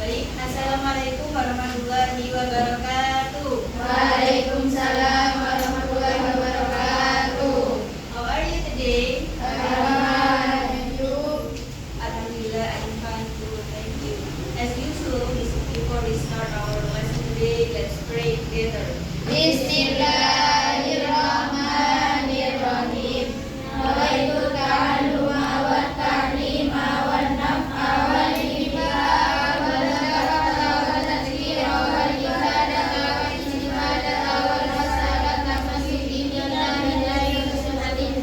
Baik, Assalamualaikum warahmatullahi wabarakatuh. Waalaikumsalam warahmatullahi wabarakatuh. How are you today? And you? Alhamdulillah, I'm fine too. Thank you. As usual, before we start our lesson today, let's pray together. Bismillahirrahmanirrahim. Nawaitu ta'alluma wa ta'lima wa naf'a wal ibada wal zakata wa tazkira wal ibadata wa istifadata wal masalata masjidina billahi wa sunnatin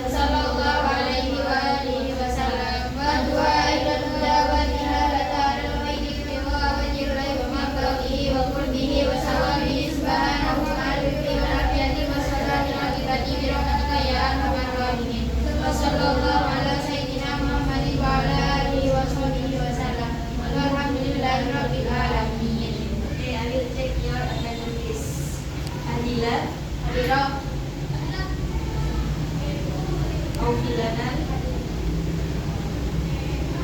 sallallahu alaihi wa alihi wa sallam wa du'a ila huda wa tiharata al-maiti wa wajhihi wa maqamihi wa qurbihi wa sawabihi subhanahu wa ta'ala wa afiyati wa salati wa ibadi bi rahmatika ya arhamar rahimin. Wa sallallahu ala sayyidina Muhammadin wa ala alihi wa sahbihi wa sallam. Walhamdulillahi rabbil alamin. Okay, I will take your attendance. Adila, Adira, Aufilanan,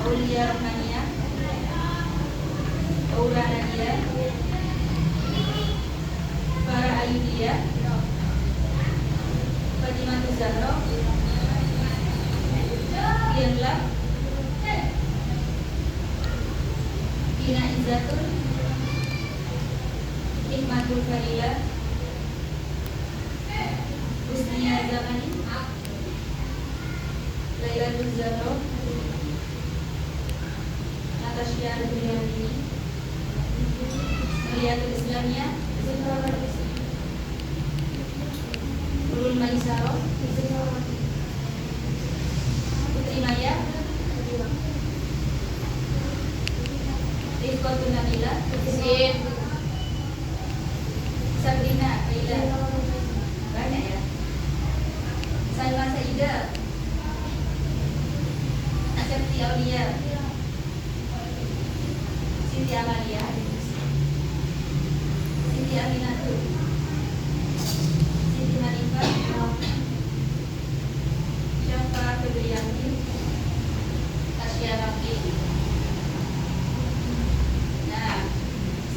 Aulia Rohania, Aura Nadia, Farah Ayudia, Fatimah Zahra, Dianla, Ina Izzatul, Hikmatul Farila, Husnia Zamani, Lailatul Zahra, Natasha Duryani, Meliatul Islamia, Nurul Maisaro, Putri Maya, Rifqatul Nabila, Sabrina Aida, banyak ya. Salma Saida, Asyafti Aulia, Siti Amalia, Siti Aminatul, Siti Hanifah, Syafa Febriyanti, Tasya Rafi. Nah,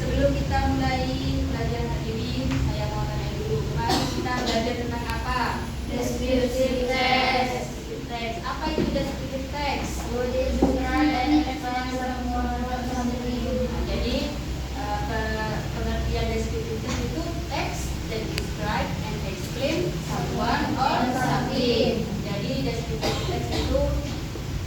sebelum kita mulai belajar hadirin, saya mau tanya dulu, kemarin kita belajar tentang apa? descriptive text. Descriptive text. Apa itu descriptive text? What is the current and example of something? Jadi pengertian descriptive text itu text that describe and explain someone or something. Jadi descriptive text itu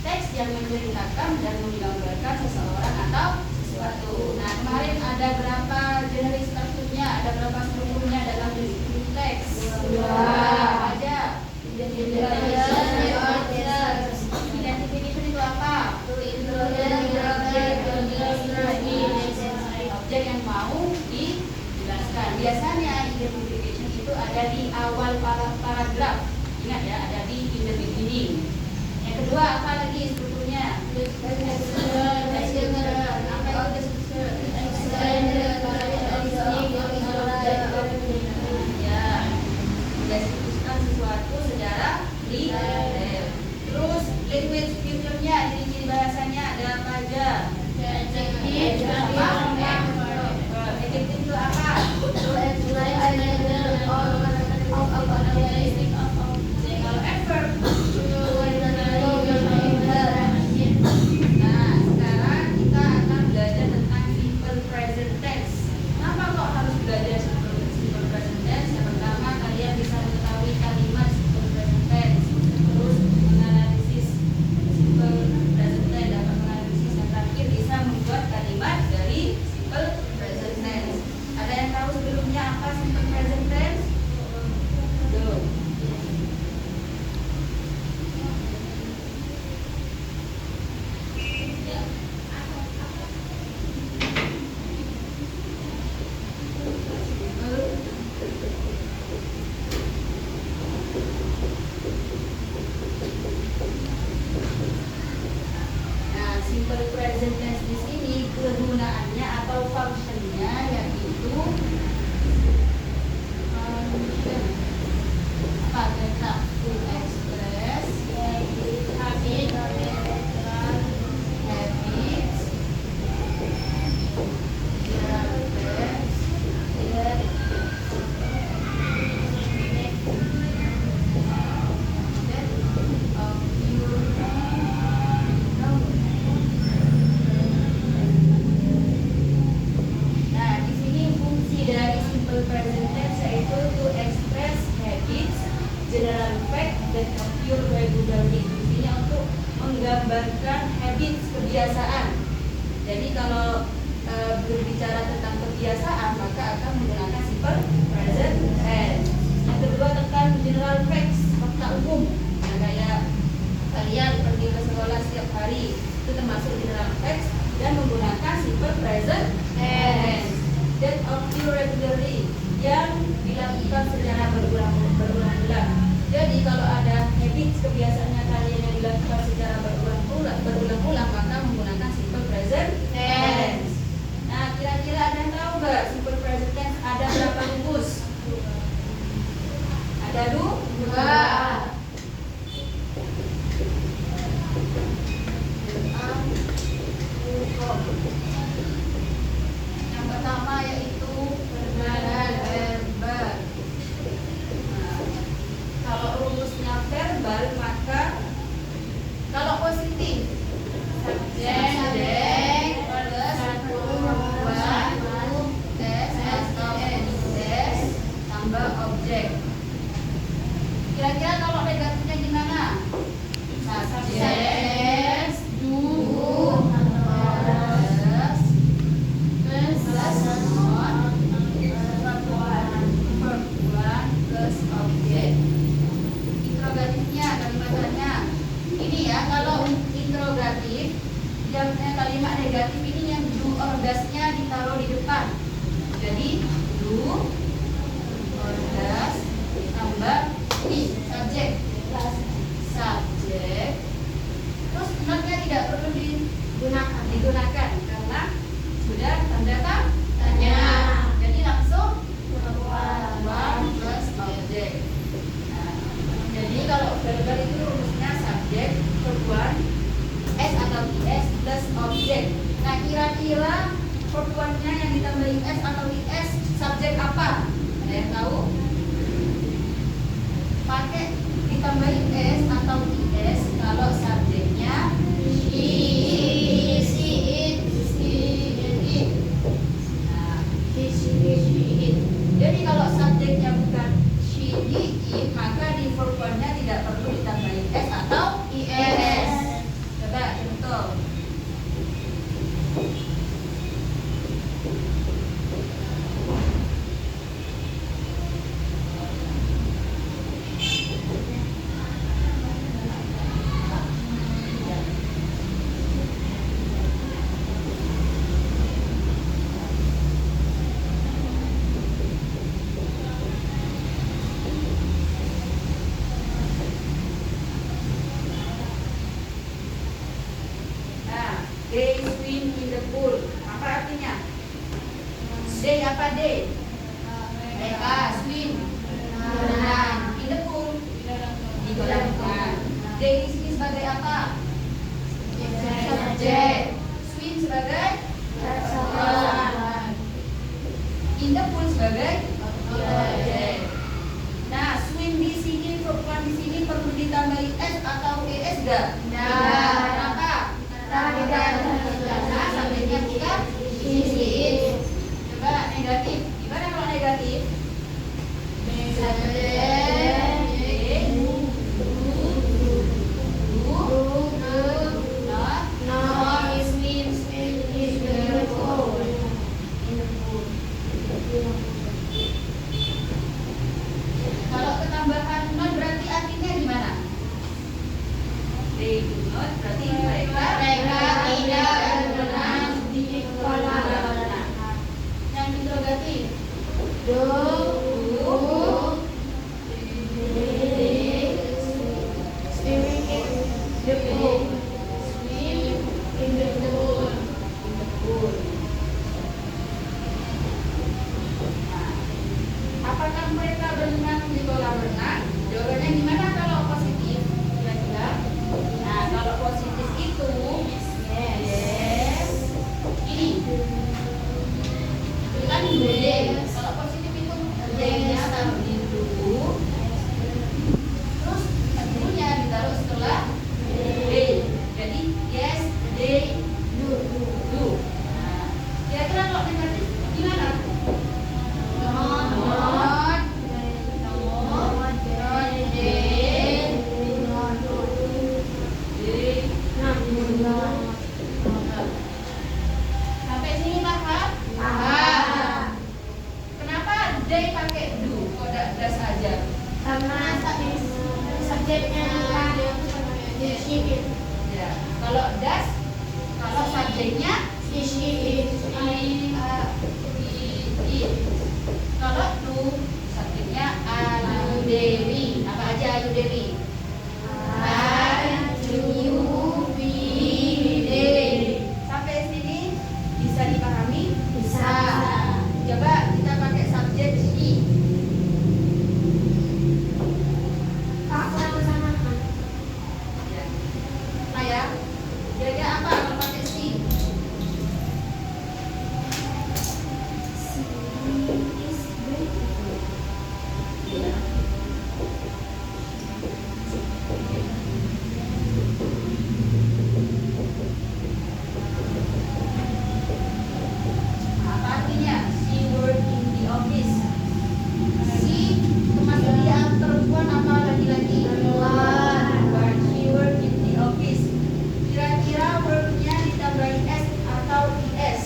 teks yang menceritakan dan menggambarkan seseorang atau sesuatu. Nah, kemarin ada berapa jenis strukturnya? Ada berapa strukturnya dalam descriptive text? Dua aja. Identification itu apa? Objek yang mau dijelaskan. Biasanya identification itu ada di awal paragraf. Ingat ya, ada di in the beginning. Yang kedua, apa lagi strukturnya? Ya, mendeskripsikan sesuatu secara detail. Terus language feature-nya, ciri-ciri bahasanya ada apa aja? Adjektif itu apa? Kalau adverb berbicara tentang kebiasaan maka akan menggunakan simple present tense. Yang kedua tentang general facts, fakta umum. Yang kayak kalian pergi ke sekolah setiap hari itu termasuk general facts dan menggunakan simple present tense. That occur regularly, yang dilakukan secara berulang-ulang. Jadi kalau ada habit kebiasaannya kalian yang dilakukan secara berulang-ulang maka menggunakan simple present tense. Nah, kira-kira ada yang tahu nggak simple present tense ada berapa rumus? Ada dua. Yang pertama yaitu verbal. Kalau rumusnya verbal maka kalau positif subjek plus verb S atau S tambah objek. Kira-kira kalau negatifnya gimana? Subjek do plus not verb plus objek. Interrogatifnya kalimatnya ini ya. Kalau interrogatif yang kalimat negatif ini yang do or does-nya ditaruh di depan. Jadi do or does tambah ini subjek plus subjek. Terus not-nya tidak perlu digunakan karena sudah tanda tanya. Jadi langsung one plus objek. Jadi kalau verbal itu rumusnya subjek verb S atau IS plus objek. Nah, kira-kira verb-nya yang ditambahi S atau IS subjek apa? Ada yang tahu? Pakai ditambahi S atau IS kalau subjeknya she, it. Nah, it. Jadi kalau subjeknya bukan she, it, maka di verb-nya tidak perlu ditambahi S atau IS. Coba contoh. They swim in the pool. Apa artinya? They apa they? Mereka swim berenang in the pool di kolam renang. They di sini sebagai apa? Subjek. Swim sebagai verb. In the pool sebagai objek. Nah, swim di sini, verb di sini perlu ditambahi S atau ES enggak? Tidak. Kenapa? Karena subjeknya bukan it. Coba negatif. Gimana kalau negatif? Kalau ketambahan not berarti artinya gimana? They do not berarti mereka tidak berenang di kolam renang. Yang interrogatif apakah mereka berenang di kolam renang? Jawabannya gimana kalau positif? Kira-kira? Nah, kalau positif itu yes. Ini kan boleh. Kalau positif itu D-nya taruh di dulu. Terus dulunya ditaruh setelah D. Jadi yes, they do. Nah, kira-kira kalau negatif gimana? Sampai sini paham? Ya. Kalau das, kalau subjeknya it. Kalau du, subjeknya Ayu Dewi. Apa aja Ayu Dewi? Sampai sini bisa dipahami? Coba kita pakai subjek she. Ya. Nah ya, kira-kira apa kalau pakai she? Ya. Apa artinya? She work in the office. She termasuk dia perempuan apa laki-laki? Perempuan. She work in the office. Kira-kira worknya ditambahin s atau is?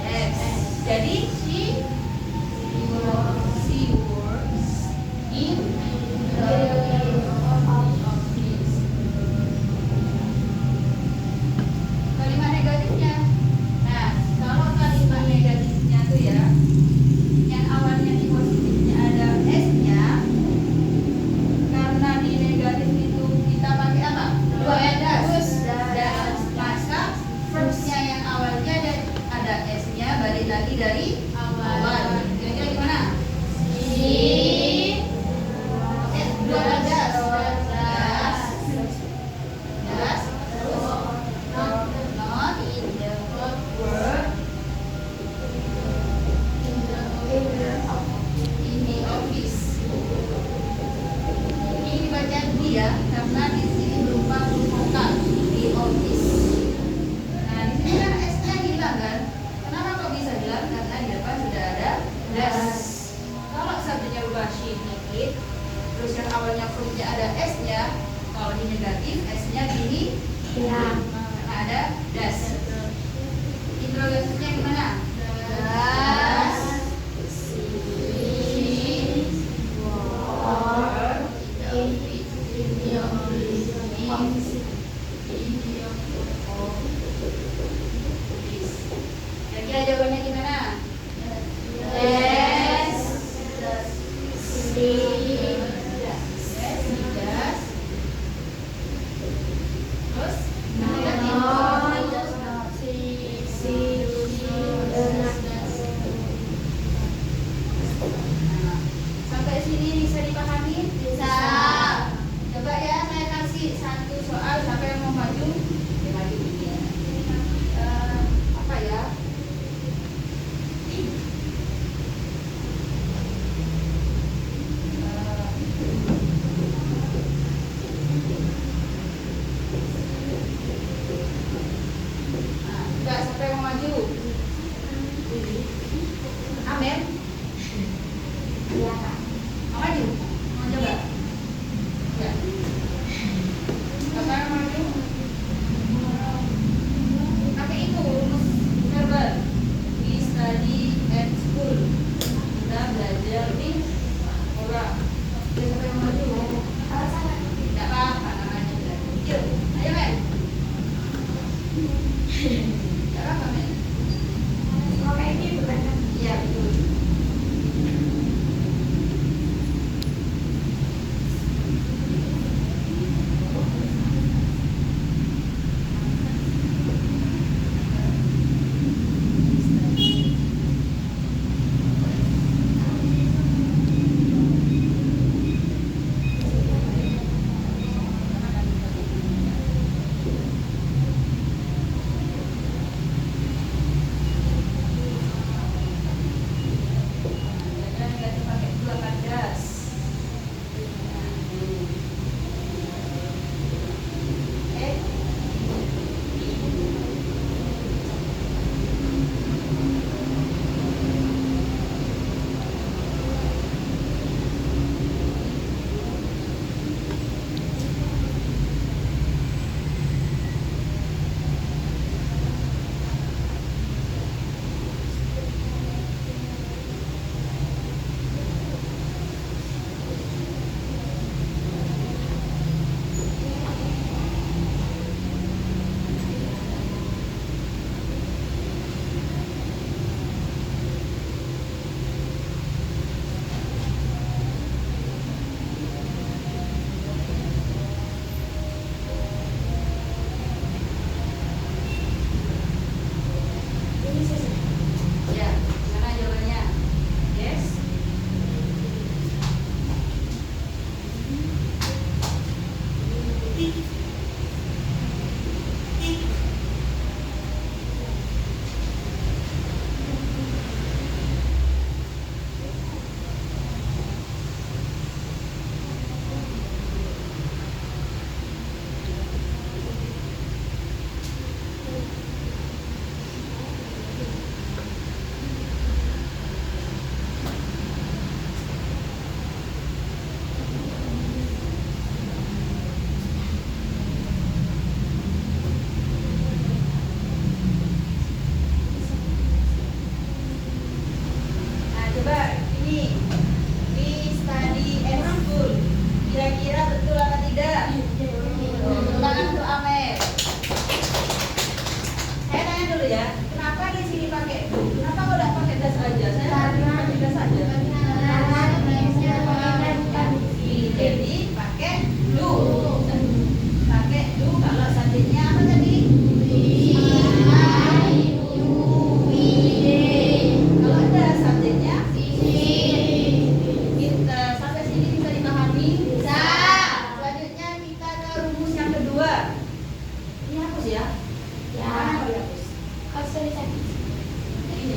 S. Jadi she works in the office. Kalimat negatifnya. Nah, kalau kalimat negatifnya tuh ya, yang awalnya di positifnya ada s-nya, karena di negatif itu kita pakai apa? Das. Maka verbnya yang awalnya ada s-nya, balik lagi dari awal. Kira-kira gimana? Dua das. Not in the work in the office. Ini dibaca dia karena di sini berupa vokal di office. Nah, di sini kan s-nya hilang kan? Kenapa kok bisa hilang? Karena di depan sudah ada das. Kalau subjeknya berubah she it, terus yang awalnya verbnya ada s-nya, kalau di negatif s-nya gini, karena ada das. Interogasinya gimana? Das. Kira-kira jawabannya gimana? Terus sampai sini bisa dipahami? Bisa. Coba ya, saya kasih satu soal, siapa yang mau maju? Ya, maju. Apa ya?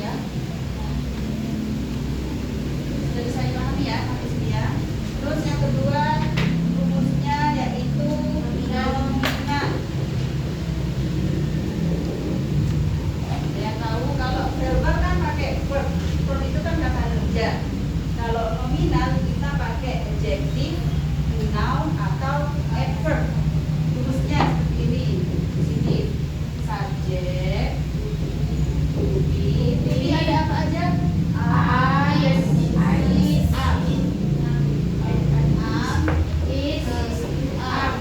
ya. Sudah bisa dipahami ya sampai sini ya. Terus yang kedua rumusnya yaitu nominal. Yang tahu kalau verbal kan pakai verb. Verb itu kan kata kerja. Kalau nominal kita pakai adjective, noun atau adverb. Rumusnya seperti ini. Di sini subject, to be ada apa aja? Is, are.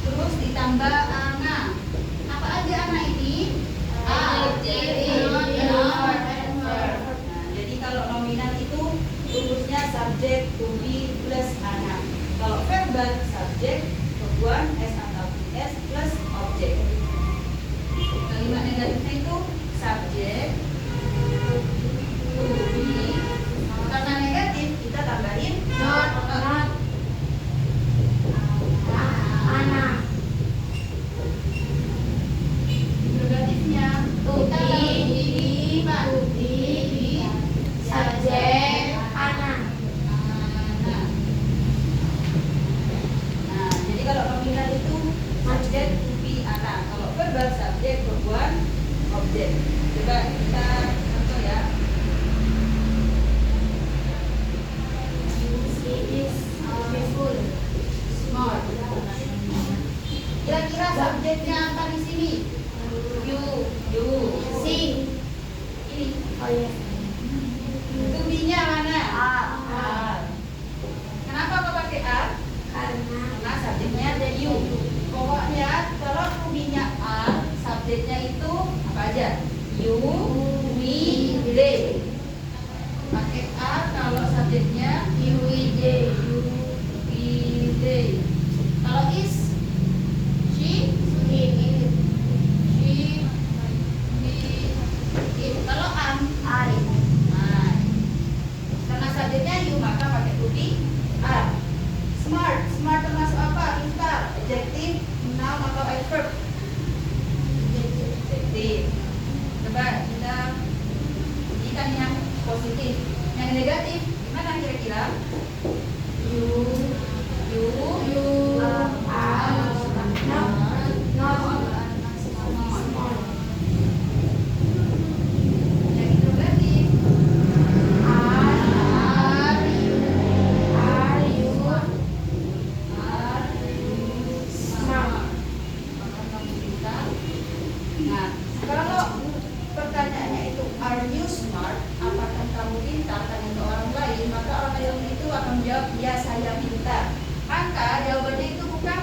Terus ditambah ana. Apa aja ana ini? Adjective, noun, and verb. Nah, jadi kalau nominal itu rumusnya subject, to be plus ana. Kalau verbal subject, verb s atau s plus objek. Kalimat negatifnya itu subject, to be. Karena negatif kita tambahin Not, Ana. negatifnya To be, subject, Ana. Nah, jadi kalau nominal itu subjek, to be, ana. Kalau verbal subjek, verb, objek. Coba kita contoh ya. She is beautiful. Smart. Kira-kira subjeknya apa di sini? You. Sing. Ini. Oh yes. To be-nya mana? Are. Kenapa kau pakai are? Karena Karena subjeknya ada you. Pokoknya kalau to be-nya are, subjeknya itu apa aja? You, we, they. Pakai are kalau subjeknya you, they. you, we, they. Kalau is, she, He, she, we, it. Kalau am, I. nah, karena subjeknya you maka pakai to be are. Smart, smart termasuk apa? Pintar, adjective, noun atau adverb? Adjective. Coba kita jadikan yang positif. Yang negatif gimana kira-kira? You, Are not small. Yang interrogatif Are you smart. Apakah kamu pintar? Nah, kalau pertanyaannya itu are you smart? Apakah kamu pintar? Tanya ke orang lain, maka orang lain itu akan menjawab ya saya pintar. Maka jawabannya itu bukan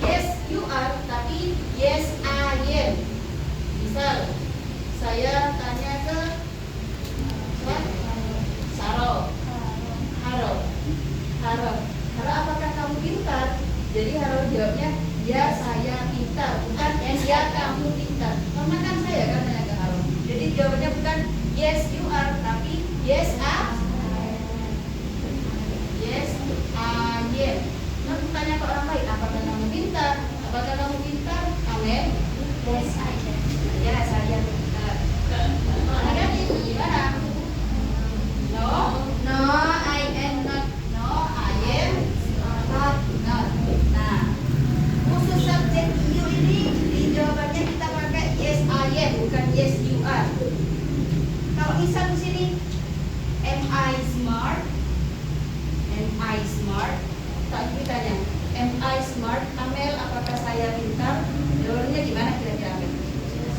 yes you are, tapi yes I am. Misal saya tanya ke Saro, Haro, apakah kamu pintar? Jadi Haro jawabnya ya saya pintar, bukan ya kamu pintar. Karena kan saya kan tanya ke Haro. Jadi jawabannya bukan yes you are, tapi yes I am. Lalu tanya ke orang lain, apakah kamu pintar? Apakah kamu pintar? Amin. Yes, I am. Ya saya pintar. Kalau negatif gimana? No, No, I am not. no, I am Not. not. Nah, khusus subjek you ini di jawabannya kita pakai yes I am, bukan yes you are. Kalau misal di sini, am I smart? Am I smart? Tak ditanya, am I smart? Amel, apakah saya pintar? Jawabannya gimana kira-kira Amel?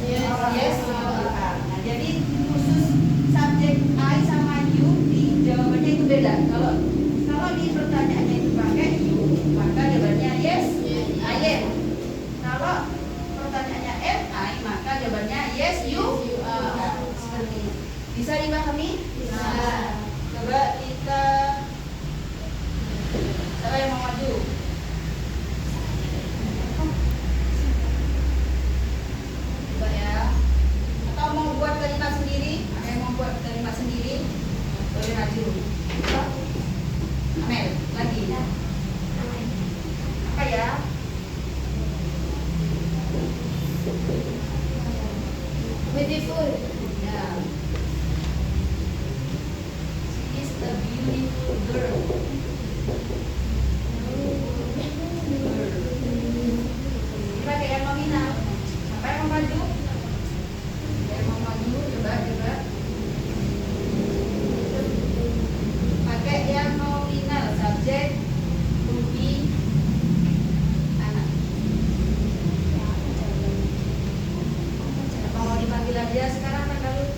Yes, you are. Nah, jadi khusus subjek I sama you di jawabannya itu beda. Kalau di pertanyaannya itu pakai you, maka jawabannya yes, I am. Kalau pertanyaannya am I, maka jawabannya yes, you are. Seperti ini. Bisa dipahami? Bisa. Coba kita, siapa yang mau maju? Coba ya. Atau mau buat kalimat sendiri? Ada yang mau buat kalimat sendiri? Boleh maju. Amel, lagi. Apa ya? Beautiful. Ya. beautiful girl. Ini pakai yang nominal. Apa yang mau maju? Yang mau maju, coba. Pakai yang nominal, subjek to be anak. Apa mau dipanggil aja sekarang tanggal?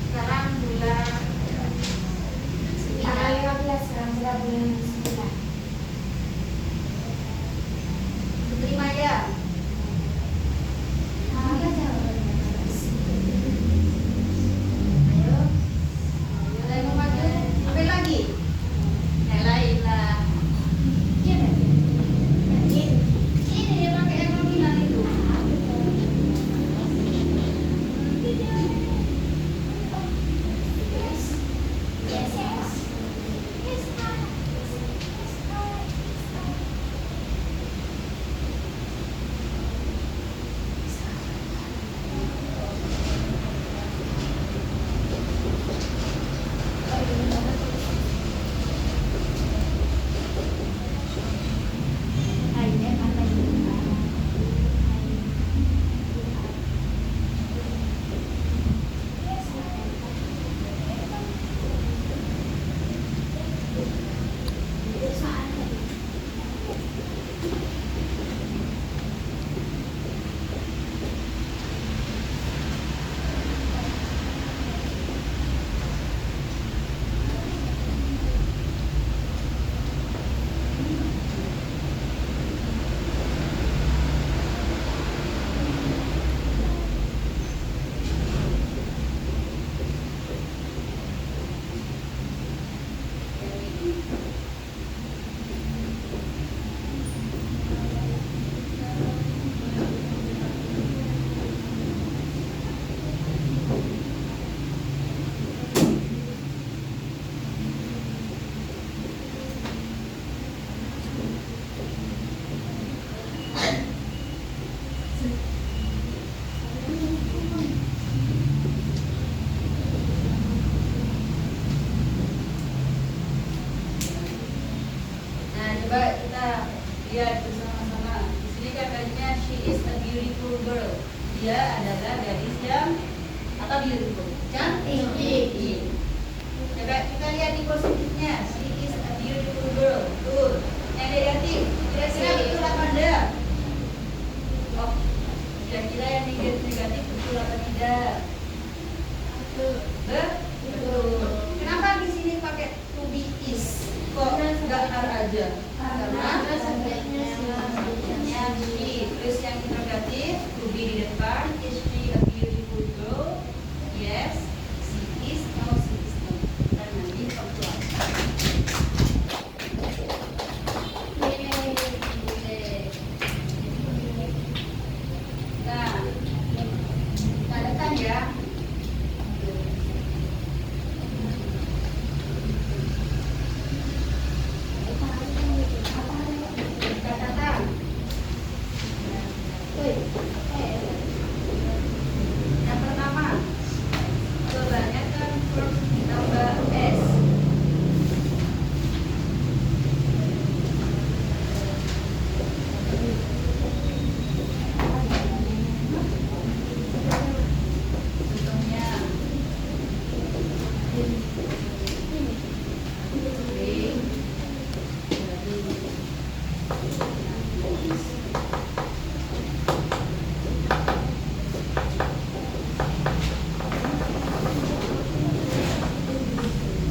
Sekarang bulan Tanggal 15 sekarang sudah bulan 9. Putri Maya. Apa jawabannya? Ayo. Ada yang mau maju? Apa lagi? Laila. Iya kan? Ini dia pakai yang nominal itu. Nah, coba kita lihat bersama-sama. Di sini katanya she is a beautiful girl. Dia adalah gadis yang atau beautiful, cantik. Coba kita lihat di positifnya. She is a beautiful girl. Tuh. Yang negatif. Kira-kira betul apa enggak? Oh, kira-kira yang negatif betul apa tidak? Betul. Kenapa di sini pakai to be is? Kok nggak are aja? Karena subjeknya she. Terus yang interrogatif to be di depan. Is she a beautiful girl? Yes. She is. No, she is not. Dan nanti punctuation. Nah, tanda ya. Catatan. Yang pertama, kebanyakan verb ditambah s. Contohnya, bring,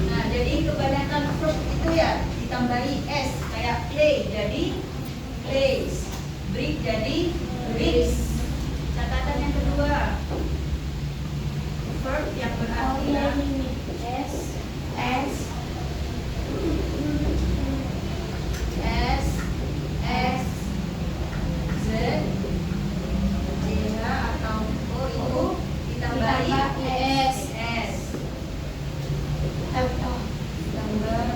nah, jadi kebanyakan verb itu ya ditambahi s, kayak play jadi plays, break jadi breaks. Catatan yang kedua, verb yang berarti S S, Z, JH atau O itu ditambahi Ditambah S. Tambah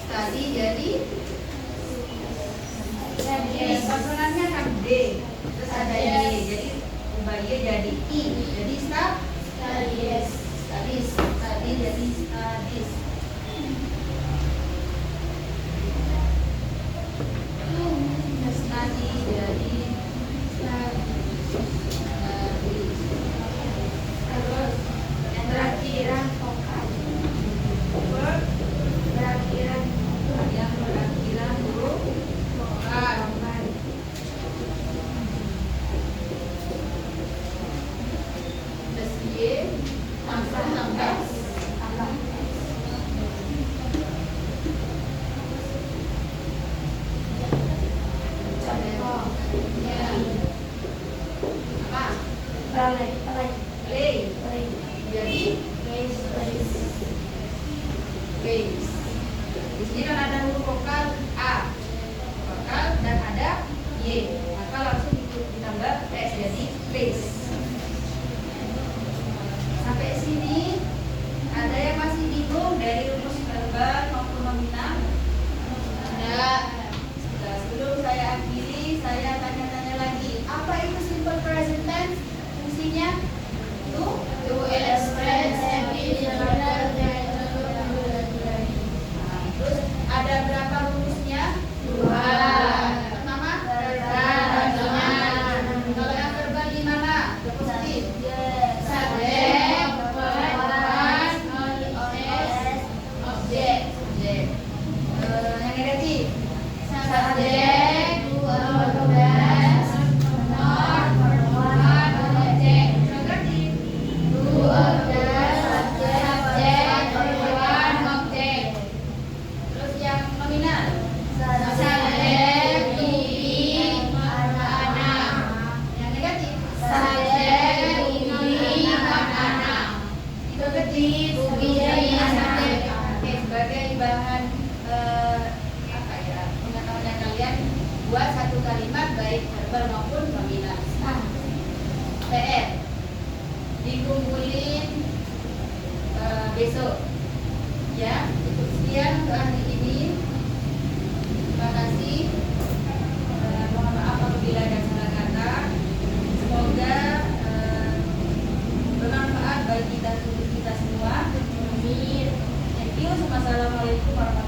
Study jadi konsonannya kan D, terus ada Y, jadi ubah Y jadi I, jadi studies, study jadi studies. Study jadi studies. Terus yang terakhir vokal. Yang berakhiran huruf vokal. Terus Y tambah apa? Play. Jadi base. Di sini kan ada huruf vokal A, vokal dan ada Y, maka langsung ditambah S jadi base. Sampai sini ada yang masih bingung dari rumus verbal maupun nominal? Ada. Sebelum saya akhiri, saya tanya-tanya lagi. Apa itu simple present tense? Fungsinya? To express Terus ada berapa rumusnya? 2. Pertama, kalau yang verbal gimana? Positif. Subjek, verb, objek. Yang negatif? Subjek, verb, objek. Negatif? Terus yang nominal? Yang negatif? Itu Oke, sebagai bahan pengetahuan kalian, buat satu kalimat baik verbal maupun nominal. PR dikumpulin besok. Ya, cukup sekian untuk hari ini. Terima kasih. Mohon maaf apabila ada salah kata. Semoga bermanfaat bagi kita semua. Thank you. Wassalamualaikum warahmatullahi wabarakatuh.